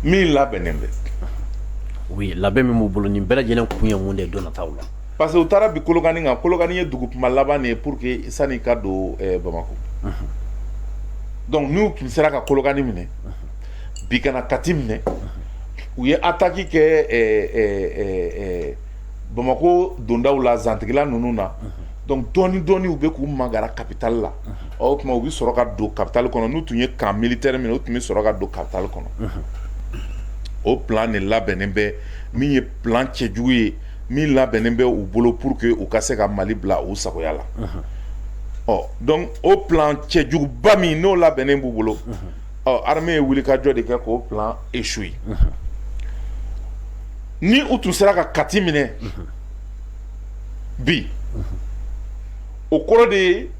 min labɛnnen bɛ. Oui, labɛn min b'u bolo nin bɛɛ lajɛlen kun ye mun de ye don nataw la. Parce que u taara bi Kolokani kan, Kolokani ye dugu kuma laban de ye pour que sani ka don Bamako. Donc n'u tun sera ka Kolokani minɛ, bi kana Kati minɛ, u ye attaque kɛ Bamako dondaw la Zantigila ninnu na. Donc dɔɔni dɔɔni u bɛ k'u magara capitale la. O tuma u bɛ sɔrɔ ka don capitale kɔnɔ, n'u tun ye camp militaire minɛ, u tun bɛ sɔrɔ ka don capitale kɔnɔ. O plan de labɛnnen bɛ, min ye plan cɛjugu ye, min labɛnnen bɛ u bolo pour que u ka se ka Mali bila u sagoya la. Donc o plan cɛjuguba min n'o labɛnnen b'u bolo, armée ye wulikajɔ de kɛ k'o plan échoué. Ni u tun sera ka Kati minɛ bi, o kɔrɔ de ye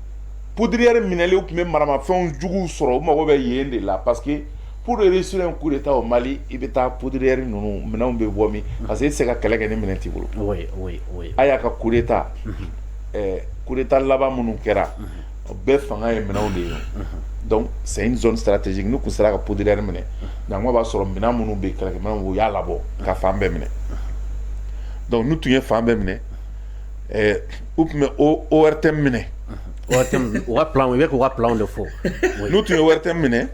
poudrière minɛli u tun bɛ maramafɛnw juguw sɔrɔ, u mago bɛ yen de la parce que pour réussir un coup d'état au Mali, il bɛ taa poudrière ninnu minɛnw bɛ bɔ min parce que i tɛ se ka kɛlɛ kɛ ni minɛn t'i bolo. Oui. A y'a ka coup d'état, coup d'état laban minnu kɛra, o bɛɛ fanga ye minɛnw de ye. Donc c'est une zone stratégique, n'u tun sera ka poudrière minɛ, Ɲanguma b'a sɔrɔ minɛn minnu bɛ kɛlɛkɛminɛnw u y'a labɔ ka fan bɛɛ minɛ. Donc n'u tun ye fan bɛɛ minɛ, u tun bɛ ORTM minɛ. U ka plan, i bɛ k'u ka plan de fɔ. N'u tun ye ORTM minɛ,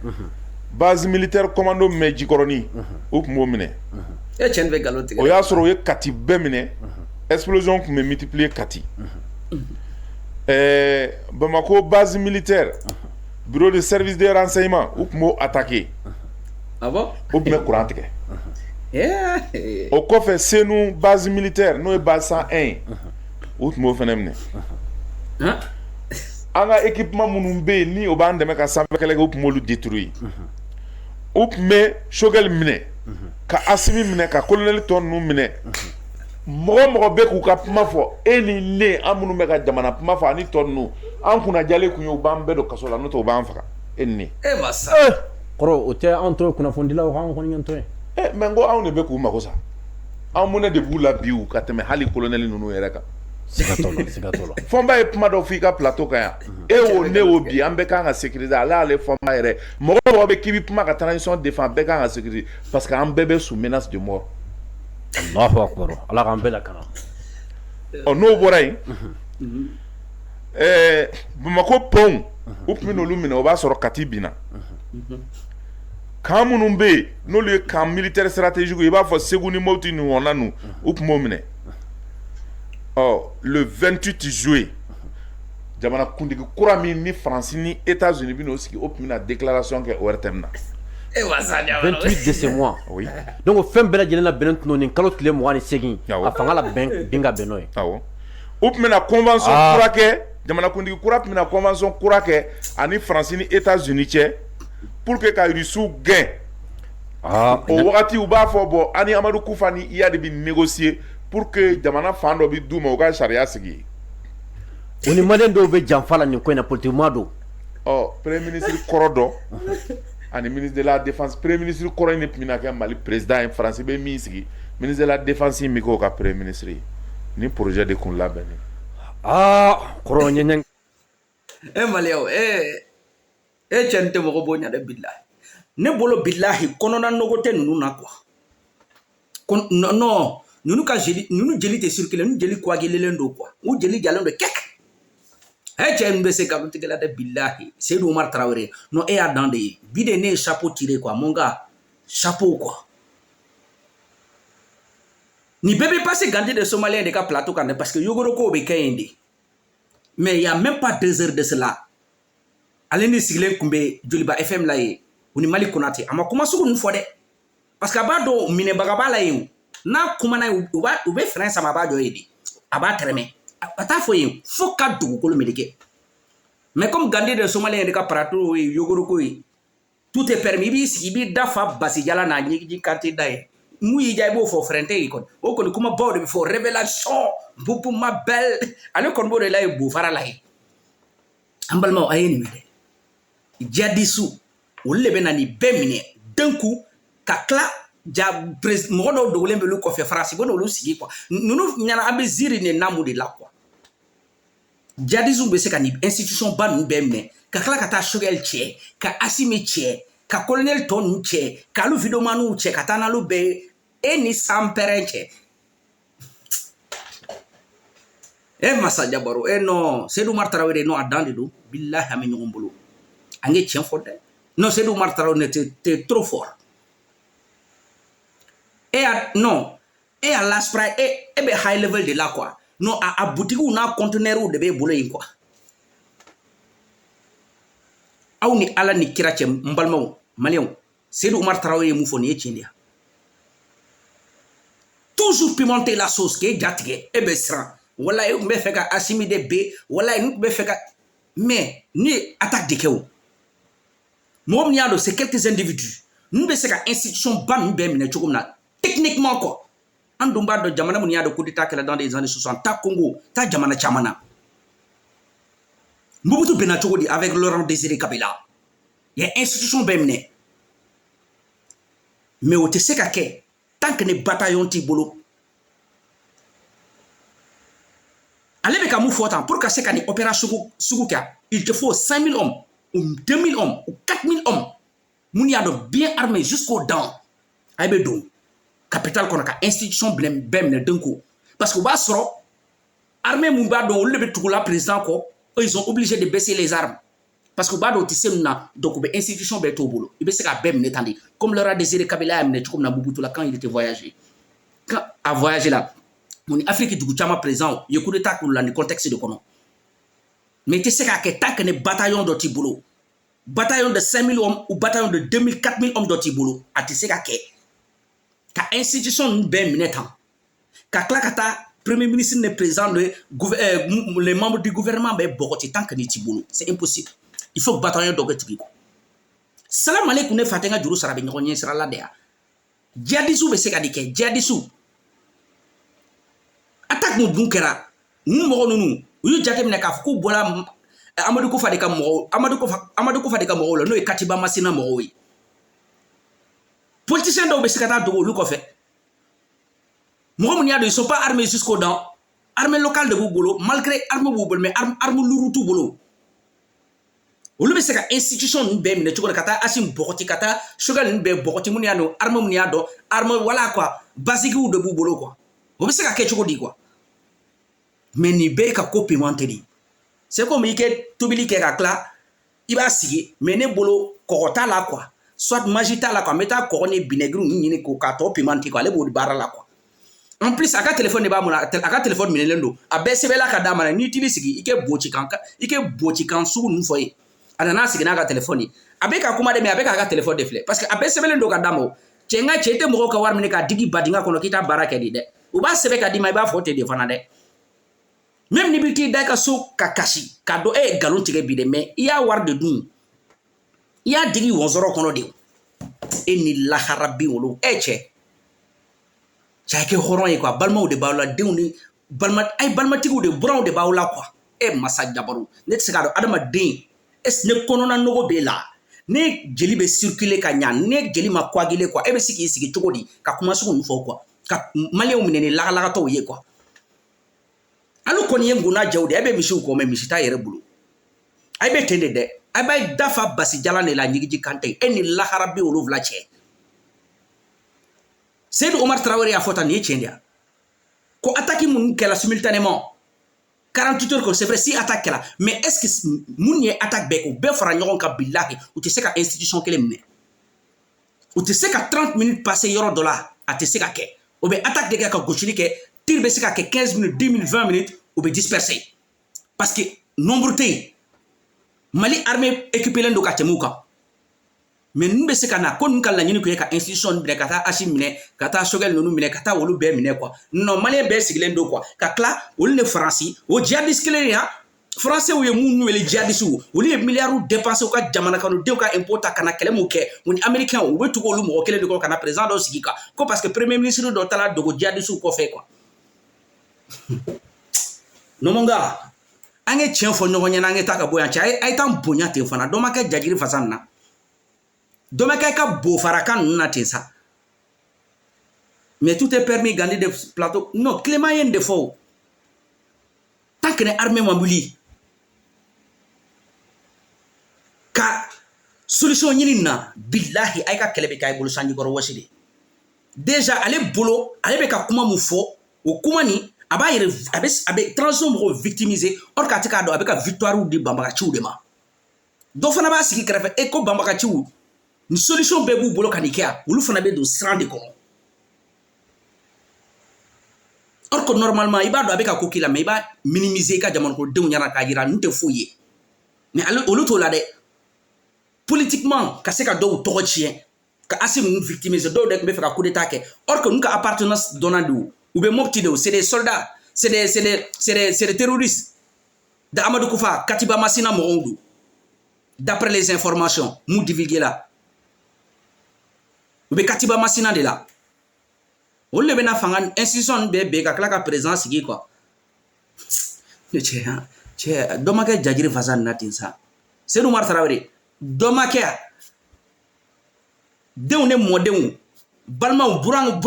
base militaire commando min bɛ Jikɔrɔni, u tun b'o minɛ. Tiɲɛ bɛ nkalon tigɛ. O y'a sɔrɔ u ye Kati bɛɛ minɛ, explosion tun bɛ multiplier Kati. Bamako base militaire, bureau de service de renseignement, u tun b'o attaquer. Ah bon? U tun bɛ courant tigɛ. O kɔfɛ Senu base militaire n'o ye base 101, u tun b'o fana minɛ. An ka équipement minnu bɛ yen ni o b'an dɛmɛ ka sanfɛ kɛlɛ kɛ, u tun b'olu détruire. U tun bɛ Choguel minɛ, ka Asimi minɛ, ka colonel tɔ ninnu minɛ. Mɔgɔ mɔgɔ bɛ k'u ka kuma fɔ, e ni ne an minnu bɛ ka jamana kuma fɔ ani tɔ ninnu, an kunnajalen kun ye u b'an bɛɛ don kaso la, n'o tɛ u b'an faga, e ni ne. Masa. Kɔrɔ o tɛ anw to ye kunnafonidilaw k'anw kɔni ɲɛ to ye. Mais n ko anw de bɛ k'u mago sa. Anw mun de b'u la bi u ka tɛmɛ hali colonel ninnu yɛrɛ kan. Siga t'o la. Fɔnba ye kuma dɔ f'i ka plateau kan yan. E o ne o bi an bɛɛ kan ka sécuriser, ale y'ale fɔnba yɛrɛ. Mɔgɔ mɔgɔ bɛ k'i bɛ kuma ka transition défend bɛɛ kan ka sécuriser parce que an bɛɛ bɛ sous menace de mort. Allahu akbar. Ala k'an bɛɛ lakana. N'o bɔra yen, Bamako pont u tun bɛ n'olu minɛ o b'a sɔrɔ Kati binna. Camp minnu bɛ yen n'olu ye camp militaire stratégique i b'a fɔ Segu ni Mopti ni ɲɔgɔnna ninnu u tun b'o minɛ. Le 28 juillet, jamana kuntigi kura min ni France ni États-Unis bɛ n'o sigi o tun bɛna déclaration kɛ ORTM na. 28 de ce mois. Oui. Donc o fɛn bɛɛ lajɛlen labɛnnen tun don nin kalo tile 28 a fanga la bin ka bɛn n'o ye. Awɔ. U tun bɛna convention kura kɛ, jamana kuntigi kura tun bɛna convention kura kɛ ani France ni États-Unis cɛ pour que ka Russiw gɛn. O wagati u b'a fɔ bon ani Amadu Kufa ni iya de bɛ négocier pour que jamana fan dɔ bɛ d'u ma u ka sariya sigi. O ni maliyɛn dɔw bɛ janfa la nin ko in na politiquement don. Premier ministre kɔrɔ dɔ ani ministre de la défense, premier ministre kɔrɔ in de tun bɛna kɛ Mali président ye, France bɛ min sigi, ministre de la défense in bɛ k'o ka premier ministre ye, ni projet de kun labɛnnen. Kɔrɔ ɲɛɲɛ. Maliyɛnw, cɛ nin tɛ mɔgɔ bonya dɛ bilahi. Ne bolo bilahi kɔnɔna nɔgɔ tɛ ninnu na quoi. Non, ninnu ka jeli tɛ circuler, ninnu jeli coagulelen don quoi. U jeli jalen don kɛk. Cɛ nin bɛ se nkalon tigɛ la dɛ bilahi. Seydou Omar Traoré, non e y'a dan de ye. Bi de ne ye chapeau tiré quoi, mon gars. Chapeau quoi. Ni bɛɛ bɛ passer Gandhi de Somalien de ka plateau kan dɛ parce que Yogoroko bɛ kɛ yen de. Mais il y a même pas 2 heures de cela. Ale ni sigilen tun bɛ Joliba FM la ye. U ni Mali Konate. A ma kuma sugu ninnu fɔ dɛ. Parce que a b'a dɔn minɛbaga b'a la yen. N'a kumana u bɛ frein sama a b'a jɔ yen de. A b'a tɛrɛmɛ. A t'a fɔ yen fo ka dugukolo meleke. Mais comme Gandhi de Somalien de ka plateau ye Yogoroko ye, tout est permis. I b'i sigi i b'i da fa Basijala n'a ɲɛji kante da ye. Mun y'i diya i b'o fɔ frein tɛ yen kɔni. O kɔni kuma baw de bɛ fɔ révélation Boubou ma belle. Ale kɔni b'o de la ye Bufara la ye. An balimaw a ye nin mɛn dɛ. Jihadistes olu de bɛ na nin bɛɛ minɛ d'un coup ka tila mɔgɔ dɔw dogolen bɛ olu kɔfɛ France bɛ n'olu sigi quoi. Ninnu ɲɛna an bɛ ziiri ni namu de la quoi. Jihadistes bɛ se ka nin institution ba ninnu bɛɛ minɛ ka tila ka taa Choguel cɛ ka Assimi cɛ ka colonel ton cɛ k'alu videomaniw cɛ ka taa n'alu bɛɛ e ni sanpɛrɛn cɛ Massa Diabaro non Seydou Oumar Traoré non a dan de don billahi an bɛ ɲɔgɔn bolo an ye tiɲɛ fɔ dɛ non Seydou Oumar Traoré t'es trop fort non à l'aspect et be high level de là quoi non à boutique ou na conteneur ou de be bolo yin quoi aw ni ala ni kira cɛ mbalmaw malien Seydou Oumar Traoré mu fɔ ni tiɲɛ toujours pimenter la sauce ke jatige e be sran wala e be fɛ ka assimiler be wala e be fɛ ka mais ni attaque de kɛw mɔgɔ min y'a dɔn c'est quelques individus nu be se ka institution ba min bɛ minɛ cogo min na techniquement quoi an dun b'a dɔn jamana min y'a dɔn coup d'état kɛla dans les années 60 ta Congo ta jamana caman na Mobutu bɛnna cogo di avec Laurent Désiré Kabila il y a institution bɛ minɛ mais o tɛ se ka kɛ tant que ni bataillon t'i bolo ale bɛ ka mun fɔ tan pour que se ka ni opération sugu kɛ il te faut 5000 hommes ou 2000 hommes ou 4000 hommes mun y'a dɔn bien armé jusqu'aux dents ay bɛ don capital kɔnɔ ka institution bɛɛ minɛ den ko parce que u b'a sɔrɔ armée mun b'a dɔn olu de bɛ tugula président kɔ ils sont obligés de baisser les armes parce que u b'a dɔn u tɛ se ninnu na donc u bɛ institution bɛɛ t'o bolo i bɛ se ka bɛɛ minɛ tan de comme Laurent Désiré Kabila y'a minɛ cogo min na Mobutu la quand il était voyagé quand a voyagé là mun ni Afrique dugu caman président ye coup d'état k'u la ni contexte de kɔnɔ mais i tɛ se k'a kɛ tant que ni bataillon dɔ t'i bolo bataillon de 5000 hommes ou bataillon de 2000 4000 hommes dɔ t'i bolo a tɛ se ka kɛ ka institution ninnu bɛɛ minɛ tan ka tila ka taa premier ministre ni président les membres du gouvernement bɛɛ bɔgɔti tant que ni t'i bolo c'est impossible il faut que bataillon dɔ kɛ tugun quoi salam aleikum ne fa tɛ n ka juru sara bɛ ɲɔgɔn ɲɛ sira la de ya djihadistes bɛ se ka di kɛ djihadistes attaque mun dun kɛra ninnu mɔgɔ ninnu u y'u jate minɛ k'a fɔ k'u bɔra Amadou Koufa de ka mɔgɔw la n'o ye Katiba Masina mɔgɔw ye politiciens dɔw bɛ se ka taa dogo olu kɔfɛ mɔgɔ minnu y'a dɔn ils sont pas armés jusqu'aux dents armée locale de b'u bolo malgré armée b'u bolo mais arme lourd t'u bolo olu bɛ se ka institution ninnu bɛɛ minɛ cogo di ka taa Assimi bɔgɔti ka taa Choguel ninnu bɛɛ bɔgɔti minnu y'a dɔn armée minnu y'a dɔn armée voilà quoi basigiw de b'u bolo quoi o bɛ se ka kɛ cogo di quoi mais nin bɛɛ ye ka ko pimenté de c'est comme i kɛ tobili kɛ ka tila i b'a sigi mais ne bolo kɔgɔ t'a la quoi soit magie t'a la quoi n bɛ taa kɔgɔ ni vinaigre ɲini k'a tɔ pimenté quoi ale b'o baara la quoi en plus a ka téléphone de b'a mun na a ka téléphone minɛlen don a bɛɛ sɛbɛnla ka d'a ma n'i t'i sigi i kɛ bocikan sugu ninnu fɔ ye a nana sigi n'a ka téléphone ye a bɛ ka kuma de mais a bɛ k'a ka téléphone de filɛ parce que a bɛɛ sɛbɛnlen don ka d'a ma cɛ n ka cɛ i tɛ mɔgɔw ka wari minɛ k'a digi badinga kɔnɔ k'i t'a baara kɛ de dɛ u b'a sɛbɛn ka d'i ma i b'a fɔ ten de fana dɛ même ni bɛ t'i da i ka so ka kasi k'a dɔn e ye nkalon tigɛ bi dɛ mais i y'a wari de dun i y'a digi wɔnsɔrɔ kɔnɔ de e ni lahara bin wolo cɛ cɛ kɛ hɔrɔn ye quoi balimaw de b'aw la denw ni balimatigiw de buranw de b'aw la quoi Massa Diabaro ne tɛ se k'a dɔn adamaden ne kɔnɔna nɔgɔ b'e la ne jeli bɛ circuler ka ɲa ne jeli ma coaguler quoi e bɛ se k'i sigi cogo di ka kuma sugu ninnu fɔ quoi ka maliyɛnw minɛ ni lagalagatɔw ye quoi alu kɔni ye nguna jɛw de e bɛ misiw kɔ mais misi t'a yɛrɛ bolo a bɛ ten de dɛ a b'a dafa basi jalan de la ɲigiji kante e ni lahara bi wolonwula cɛ Seydou Oumar Traoré y'a fɔ tan nin ye tiɲɛ de ya ko attaque minnu kɛla simultanément 48 heures c'est vrai si attaque kɛla mais est-ce que mun ye attaque bɛɛ k'u bɛɛ fara ɲɔgɔn kan billahi u tɛ se ka institution kelen minɛ u tɛ se ka 30 minutes passer yɔrɔ dɔ la a tɛ se ka kɛ o bɛ attaque de kɛ ka gosili kɛ tir bɛ se ka kɛ 15 minutes 10 minutes 20 minutes u bɛ disperser parce que nombre tɛ yen Mali armée équipée len don ka tɛmɛ u kan mais ninnu bɛ se ka na ko ninnu ka laɲini kun ye ka institution minɛ ka taa Assimi minɛ ka taa Choguel ninnu minɛ ka taa olu bɛɛ minɛ quoi non maliyɛn bɛɛ sigilen don quoi ka tila olu ni Faransi o djihadiste kelen ya Français ye mun wele djihadiste olu ye miliyariw dépenser u ka jamana kɔnɔdenw ka impôt ta ka na kɛlɛ mun kɛ mun ni américain u bɛ tugu olu mɔgɔ kelen de kɔ ka na président dɔ sigi kan ko parce que premier ministre dɔ taara dogo djihadiste kɔfɛ quoi Nomonga an ye tiɲɛ fɔ ɲɔgɔn ɲɛna an ye taa ka bɔ yan cɛ a ye t'an bonya ten fana dɔ ma kɛ jagiri fasa nin na dɔ ma kɛ ka bofarakan ninnu na ten sa mais tout est permis Gandhi de plateau non Clément ye nin de fɔ o tant que ni armée ma wuli ka solution ɲini na billahi ay ka kɛlɛ bɛ k'a bolo sanji kɔrɔ wɔsi de déjà ale bolo ale bɛ ka kuma mun fɔ o kuma ni a b'a yɛrɛ a bɛ transition mɔgɔw victimiser or k'a tɛ k'a dɔn a bɛ ka victoire di banbagaciw de ma dɔ fana b'a sigi kɛrɛfɛ e ko banbagaciw ni solution bɛɛ b'u bolo ka nin kɛ yan olu fana bɛ don siran de kɔnɔ or que normalement i b'a dɔn a bɛ ka ko k'i la mais i b'a minimiser i ka jamanakodenw ɲɛna k'a yira ninnu tɛ foyi ye mais olu t'o la dɛ politiquement ka se ka dɔw tɔgɔ tiɲɛ ka asi ninnu victimiser dɔw de tun bɛ fɛ ka coup d'état kɛ or que ninnu ka appartenance dɔnna de o u bɛ Mopti de o c'est des soldats c'est des terroristes de Amadou Koufa Katiba Masina mɔgɔw don d'après les informations mu divulgué la u bɛ Katiba Masina de la olu de bɛna fanga institution bɛɛ bɛn ka tila ka président sigi quoi cɛ dɔ ma kɛ Jajiri fasa nin na ten sa Seydou Umar Tarawele dɔ ma kɛ yan denw ne mɔdenw balimaw buraw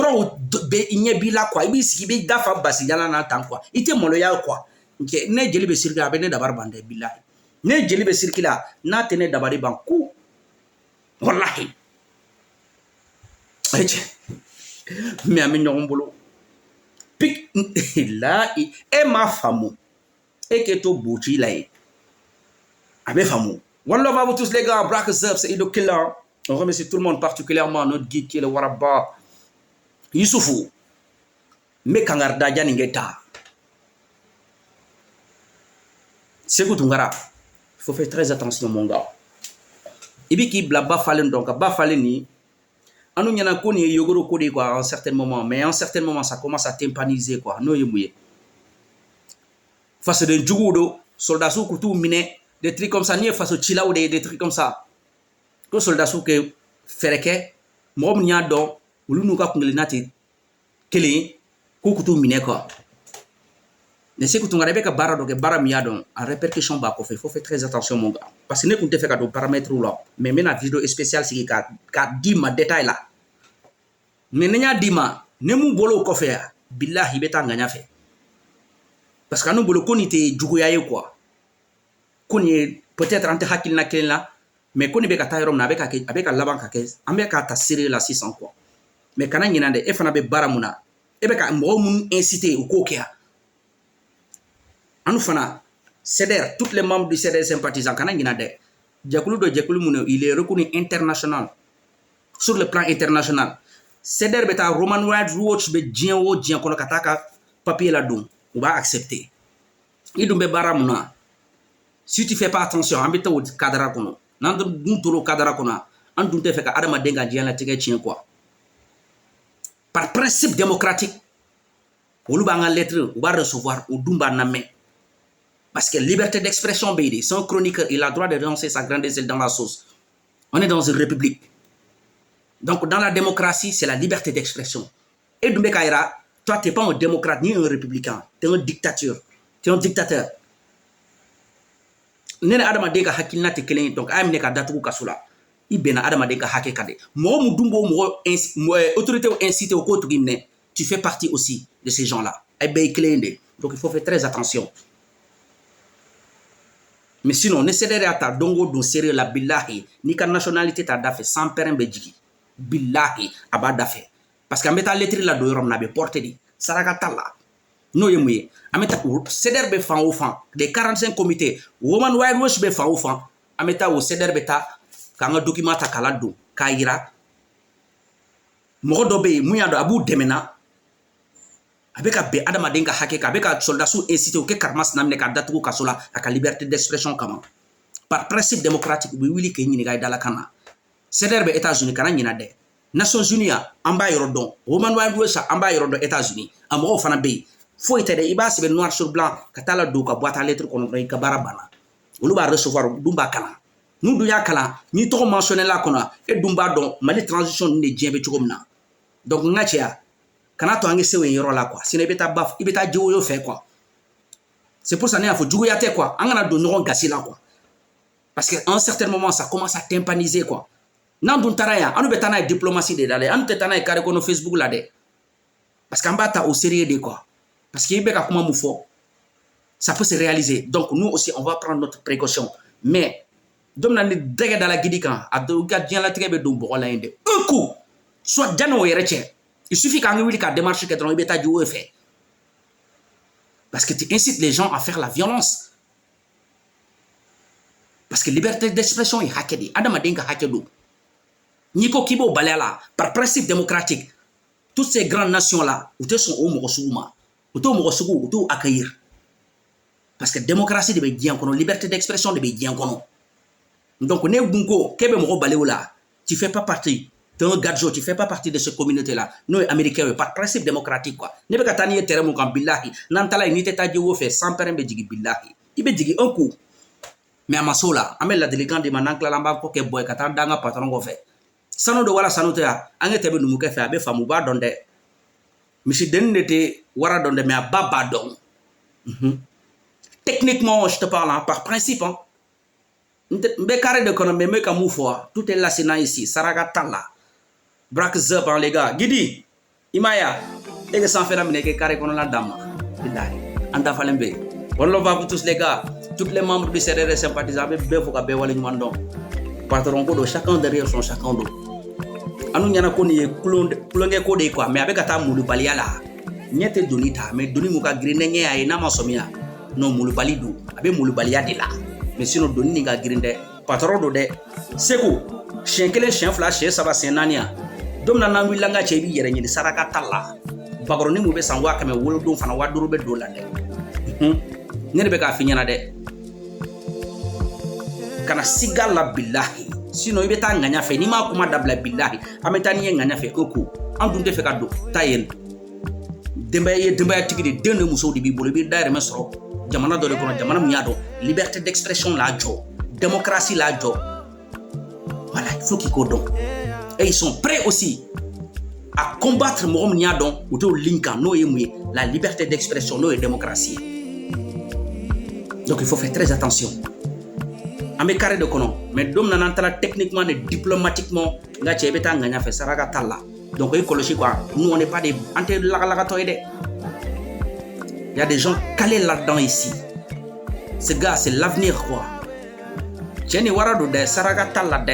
bɛ ɲɛ b'i la quoi i b'i sigi i b'i da fa basijala na tan quoi i tɛ maloya quoi ne jeli bɛ siriki a bɛ ne dabari ban dɛ bilahi ne jeli bɛ siriki la n'a tɛ ne dabari ban ku walahi ayi cɛ mais an bɛ ɲɔgɔn bolo la e m'a faamu e k'e to boci la ye a bɛ faamu one love à vous tous les gars Black Zeb c'est Ido Killer. On remercie tout le monde, particulièrement notre guide qui est le Waraba Youssoufou. Mais Kangarda Janingeta. C'est quoi Tungara? Il faut faire très attention, mon gars. Et puis, qui blabba falen donc, ba faleni. Anu nyana koni yogoro kodi quoi, à un certain moment. Mais à un certain moment, ça commence à tympaniser quoi. No yemouye. Face de Djougodo, soldats sous couteau miné, des trucs comme ça, ni face au Chila ou des trucs comme ça. Ko soldats sous que fɛrɛ kɛ mɔgɔ min y'a dɔn olu n'u ka kungelena tɛ kelen ye k'u kutu minɛ quoi mais Sékou Tounkara i bɛ ka baara dɔ kɛ baara min y'a dɔn a répercussion b'a kɔfɛ il faut faire très attention mon gars parce que ne tun tɛ fɛ ka don paramètre la mais n bɛna vidéo spéciale sigi ka di ma détail la mais ni n y'a di ma ne mun bolo o kɔfɛ yan bilahi i bɛ taa ŋaɲa fɛ parce que anu bolo ko nin tɛ juguya ye quoi ko nin ye peut-être an tɛ hakilina kelen la mais ko ni bɛ ka taa yɔrɔ min na a bɛ ka laban ka kɛ an bɛ ka ta seere la sisan quoi mais kana ɲinɛ dɛ e fana bɛ baara mun na e bɛ ka mɔgɔw minnu inciter u k'o kɛ yan anu fana CDR tous les membres du CDR sympathisants kana ɲinɛ dɛ jɛkulu dɔ jɛkulu mun il est reconnu international sur le plan international CDR bɛ taa Roman Rights Watch bɛ diɲɛ o diɲɛ kɔnɔ ka taa ka papier la don u b'a accepter i dun bɛ baara mun na si tu fais pas attention an bɛ taa o cadre kɔnɔ n'an dun tora o cadre kɔnɔ an dun tɛ fɛ ka adamaden ka diɲɛlatigɛ tiɲɛ quoi par principe démocratique olu b'an ka lettre u b'a recevoir o dun b'a lamɛn parce que liberté d'expression bɛ yen de c'est un chroniqueur il a droit de lancer sa grande aisselle dans la sauce on est dans une république donc dans la démocratie c'est la liberté d'expression et dun bɛ k'a yira toi t'es pas un démocrate ni un républicain t'es un dictateur ne adamaden ka hakilina tɛ kelen ye donc a ye minɛ ka datugu kaso la i bɛnna adamaden ka hakɛ kan de mɔgɔ mun dun b'o mɔgɔ autorité incité o k'o tigi minɛ tu fais partie aussi de ces gens là ay bɛɛ ye kelen ye de donc il faut faire très attention mais sinon ne CDR y'a ta don o don sérieux la billahi n'i ka nationalité t'a da fɛ sans pɛrɛn bɛ jigin billahi a b'a da fɛ parce que an bɛ taa lettre la don yɔrɔ min na a bɛ porter de saraka t'a la n'o ye mun ye an bɛ taa CDR bɛ fan o fan des 45 comités Women Rights Watch bɛ fan o fan an bɛ taa o CDR bɛ taa k'an ka document ta k'a don k'a yira mɔgɔ dɔ bɛ yen mun y'a dɔn a b'u dɛmɛ na a bɛ ka bɛn adamaden ka hakɛ kan a bɛ ka soldats inciter u kɛ karimasina minɛ k'a datugu kaso la a ka liberté d'expression kama par principe démocratique u bɛ wuli k'i ɲininka i dalakan na CDR bɛ États-Unis kana ɲinɛ dɛ Nations Unies an b'a yɔrɔ dɔn Women Rights Watch an b'a yɔrɔ dɔn États-Unis a mɔgɔw fana bɛ yen foyi tɛ dɛ i b'a sɛbɛn noir sur blanc ka taa la don ka bɔ a ta lettre kɔnɔ dɔrɔn i ka baara banna olu b'a recevoir dun b'a kalan n'u dun y'a kalan n'i tɔgɔ mentionné la kɔnɔ e dun b'a dɔn Mali transition nin de diɲɛ bɛ cogo min na donc n ka cɛya kana to an kɛ se o yɔrɔ la quoi sinon i bɛ taa jiwoyo fɛ quoi c'est pour ça ne y'a fɔ juguya tɛ quoi an kana don ɲɔgɔn gasi la quoi parce que à un certain moment ça commence à tympaniser quoi n'an dun taara yan an bɛ taa n'a ye diplomatie de la dɛ an tɛ taa n'a ye carré kɔnɔ Facebook la dɛ parce que an b'a ta au sérieux de quoi parce que i bɛ ka kuma mun fɔ ça peut se réaliser donc nous aussi on va prendre notre précaution mais Dom na ni dege dans la Guidi kan a do ka dian la tege be do bo la inde un coup soit jano yere che il suffit quand wili ka démarche que dans beta du fait parce que tu incites les gens à faire la violence parce que liberté d'expression est hackedi adama denga hackedo niko kibo balala par principe démocratique toutes ces grandes nations là ou te sont au mogosouma ou to mogosougou ou to accueillir parce que démocratie de be dian kono liberté d'expression de be dian kono. Donc, tu fais pas partie. Tu es un gadjo, tu fais pas partie de cette communauté-là. Nous, Américains, par principe démocratique, quoi. Ne pas t'anier terrain mon billahi. Nantala ni teta di fait sans permis de billahi. Il be digi un coup. Mais à ma sola, amel la déléguée de manankla lamba ko ke boy katan danga patron go fait. Sano de wala sano te a angete be numu ke fait abe famu ba donde. Michi den nete wara donde mais a baba don. Techniquement, je te parle hein, par principe hein. Mbe carré de kono me ka mu fois tout est là c'est ici saraga talla braque zep les gars Guidi imaya et que sans faire amener que carré kono la dame billahi anda falembe on le va pour tous les gars tous les membres du CDR sympathisants be be foka be wala nyando patron ko do chacun derrière son chacun do anu nyana ko ni kulonge ko de quoi mais avec ata mulu baliala nyete donita mais doni mu ka grinenge ay na masomia non mulu balidu abe mulu balia de là. Mais sinon, doni nga grinde patron do de seko chien kelen chien fla chien saba senania dom na nambi langa chebi yere ni saraka talla bagoroni mu be sangwa kame wolo do fana waduru be do la de ne be ka finyana de kana sigala billahi sinon ibe ta nganya fe ni ma kuma dabla billahi ametani nganya fe oku andum de fe ka do tayen demba tigi de dende muso di bi bolo bi daire me soro jamana do ko jamana mu yado liberté d'expression la jo démocratie la jo voilà il faut qu'ils codent et ils sont prêts aussi à combattre mom nyadon ou to linka no yemwe la liberté d'expression no et démocratie donc il faut faire très attention amé carré de kono mais dom nanantala techniquement et diplomatiquement nga chebeta nganya fe saraga talla donc écologie quoi nous on n'est pas des anté la toide. Il y a des gens calés là-dedans ici. Ce gars, c'est l'avenir, quoi. Jenny Warado de Saragata la de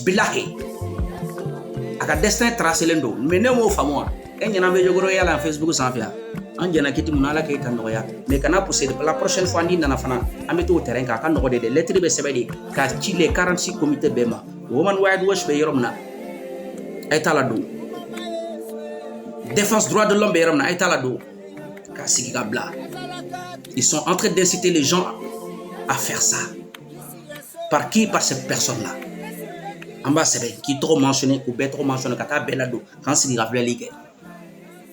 Bilahi. Aka destin tracé l'endo. Mais ne mo famoa. Et n'y en a pas yala en Facebook sans faire. On y en a qui t'immunala qui est en droit. Mais quand on a poussé la prochaine fois, on a fait un météo au terrain. Quand on a des lettres de CBD, quand il est 46 comités BEMA. Woman Wide Watch Beyromna. Et à la do. Défense droit de l'homme Beyromna. Et à la do. Ils sont en train d'inciter les gens à faire ça. Par qui? Par ces personnes-là. En bas, c'est qui trop mentionné ou bien trop mentionné quand belado quand c'est rappelé ligue.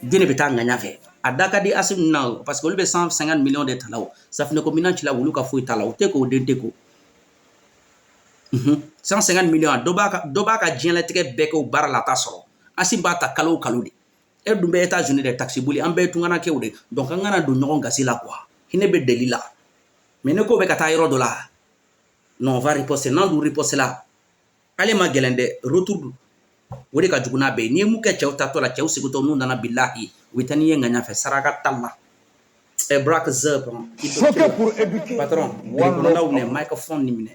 Dieu ne peut pas gagner fait. À Dakar di asim now parce que le 150 millions de talao. Ça fait combien de la wulu ka fouille talao teko denteko. 150 millions doba ka dien la teke beko bar la tasoro. Asim bata kalo kaludi. Et du États-Unis des taxis bouli en be tungana kewde donc ngana do nyogon gasila quoi hine be delila mais ne ko be kata yoro dola non on va riposter non du riposter là allez ma gelende retour wori ka juguna be ni mu ke chewta to la chew siguto nu nana billahi witani nganya fe saraka talla e brak zep pour éduquer patron on a un microphone ni mine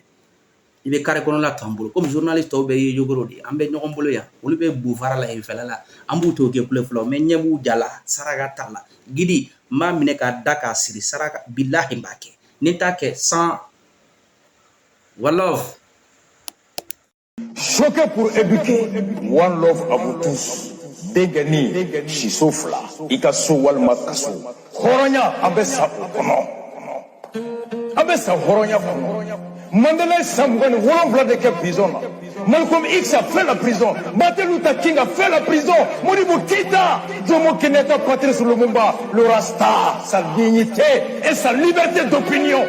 il est carré la tambolo comme journaliste au pays yogorodi ambe ñokom bolo ya wolu be bouvara la infela la ambu to ke kule flo mais ñebu jala saraga talla Guidi ma mine ka daka siri saraga billahi mbake nita ke sans walove choqué pour éduquer one love à vous tous degani shisofla ikaso walma kaso horonya abessa kono abessa horonya kono Mandela Samouane, Wolonvla de quelle prison là? Malcolm X a fait la prison. Martin Luther King a fait la prison. Modibo Keïta, Jomo Kenyatta, Patrice Lumumba, le Rasta, sa dignité et sa liberté d'opinion.